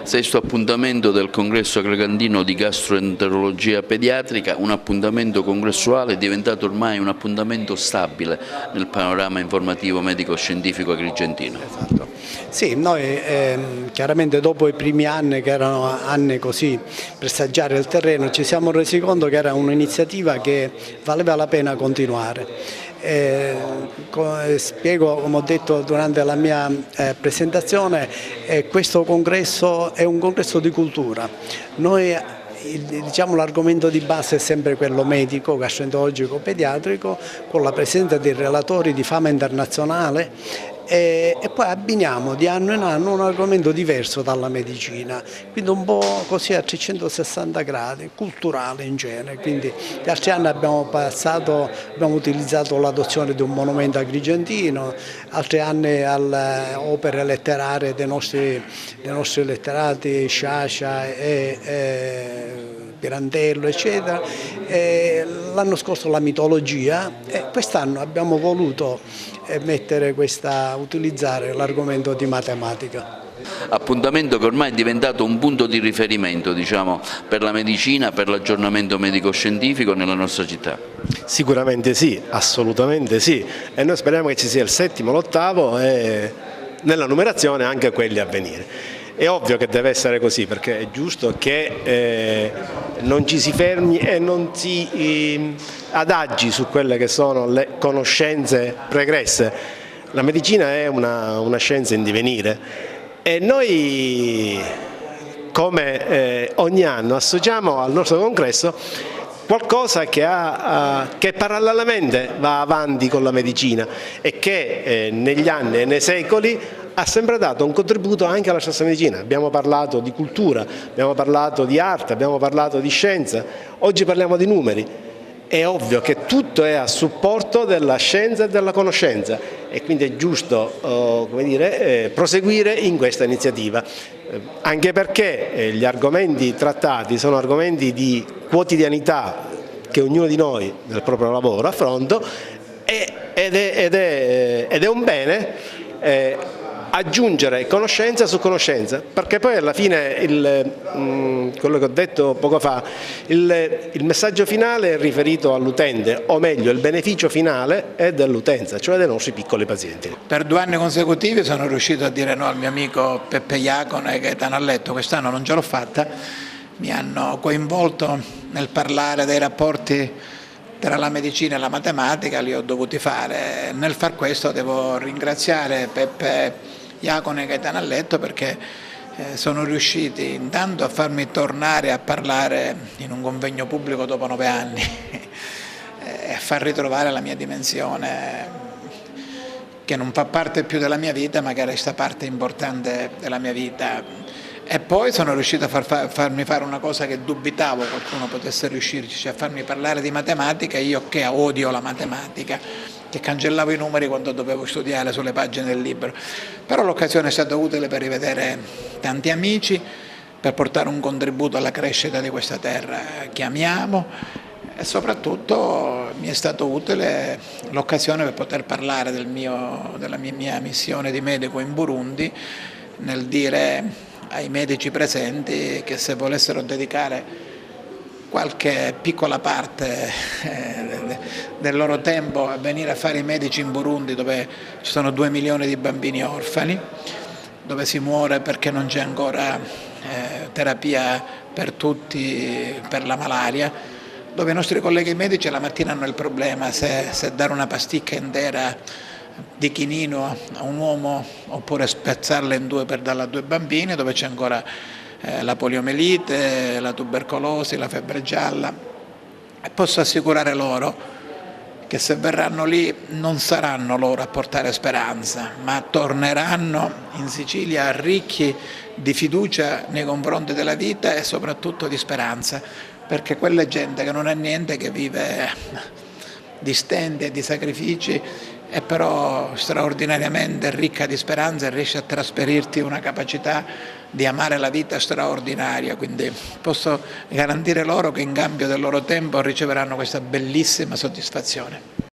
Sesto appuntamento del congresso agregandino di gastroenterologia pediatrica, un appuntamento congressuale diventato ormai un appuntamento stabile nel panorama informativo medico-scientifico agrigentino. Esatto. Sì, noi chiaramente dopo i primi anni, che erano anni così per saggiare il terreno, ci siamo resi conto che era un'iniziativa che valeva la pena continuare. Spiego, come ho detto durante la mia presentazione, questo congresso è un congresso di cultura. Noi, diciamo, l'argomento di base è sempre quello medico, gastroenterologico, pediatrico, con la presenza dei relatori di fama internazionale. E poi abbiniamo di anno in anno un argomento diverso dalla medicina, quindi un po' così a 360 gradi, culturale in genere. Quindi gli altri anni abbiamo utilizzato l'adozione di un monumento agrigentino, altri anni alle opere letterarie dei nostri letterati, Sciascia e Pirandello, eccetera. L'anno scorso la mitologia e quest'anno abbiamo voluto utilizzare l'argomento di matematica. Appuntamento che ormai è diventato un punto di riferimento, diciamo, per la medicina, per l'aggiornamento medico-scientifico nella nostra città. Sicuramente sì, assolutamente sì, e noi speriamo che ci sia il settimo, l'ottavo e nella numerazione anche quelli a venire. È ovvio che deve essere così, perché è giusto che non ci si fermi e non si adagi su quelle che sono le conoscenze pregresse. La medicina è una scienza in divenire e noi, come ogni anno, associamo al nostro congresso qualcosa che parallelamente va avanti con la medicina e che negli anni e nei secoli ha sempre dato un contributo anche alla stessa medicina. Abbiamo parlato di cultura, abbiamo parlato di arte, abbiamo parlato di scienza, oggi parliamo di numeri. È ovvio che tutto è a supporto della scienza e della conoscenza e quindi è giusto proseguire in questa iniziativa, anche perché gli argomenti trattati sono argomenti di quotidianità che ognuno di noi nel proprio lavoro affronta ed è un bene aggiungere conoscenza su conoscenza, perché poi alla fine quello che ho detto poco fa, il messaggio finale è riferito all'utente, o meglio il beneficio finale è dell'utenza, cioè dei nostri piccoli pazienti. Per 2 anni consecutivi sono riuscito a dire no al mio amico Peppe Iacone e Gaetano Alletto. Quest'anno non ce l'ho fatta, mi hanno coinvolto nel parlare dei rapporti tra la medicina e la matematica, li ho dovuti fare. Nel far questo devo ringraziare Peppe Iacone e Gaetano Alletto perché sono riusciti intanto a farmi tornare a parlare in un convegno pubblico dopo 9 anni e a far ritrovare la mia dimensione che non fa parte più della mia vita ma che resta parte importante della mia vita. E poi sono riuscito a farmi fare una cosa che dubitavo qualcuno potesse riuscirci, cioè a farmi parlare di matematica, io che odio la matematica, che cancellavo i numeri quando dovevo studiare sulle pagine del libro. Però l'occasione è stata utile per rivedere tanti amici, per portare un contributo alla crescita di questa terra che amiamo e soprattutto mi è stato utile l'occasione per poter parlare della mia missione di medico in Burundi, nel dire ai medici presenti che se volessero dedicare qualche piccola parte del loro tempo a venire a fare i medici in Burundi, dove ci sono 2 milioni di bambini orfani, dove si muore perché non c'è ancora terapia per tutti per la malaria, dove i nostri colleghi medici la mattina hanno il problema se dare una pasticca intera di chinino a un uomo oppure spezzarla in 2 per darla a 2 bambini, dove c'è ancora la poliomelite, la tubercolosi, la febbre gialla. E posso assicurare loro che se verranno lì non saranno loro a portare speranza, ma torneranno in Sicilia ricchi di fiducia nei confronti della vita e soprattutto di speranza, perché quella gente che non ha niente, che vive di stenti e di sacrifici, è però straordinariamente ricca di speranza e riesce a trasferirti una capacità di amare la vita straordinaria, quindi posso garantire loro che in cambio del loro tempo riceveranno questa bellissima soddisfazione.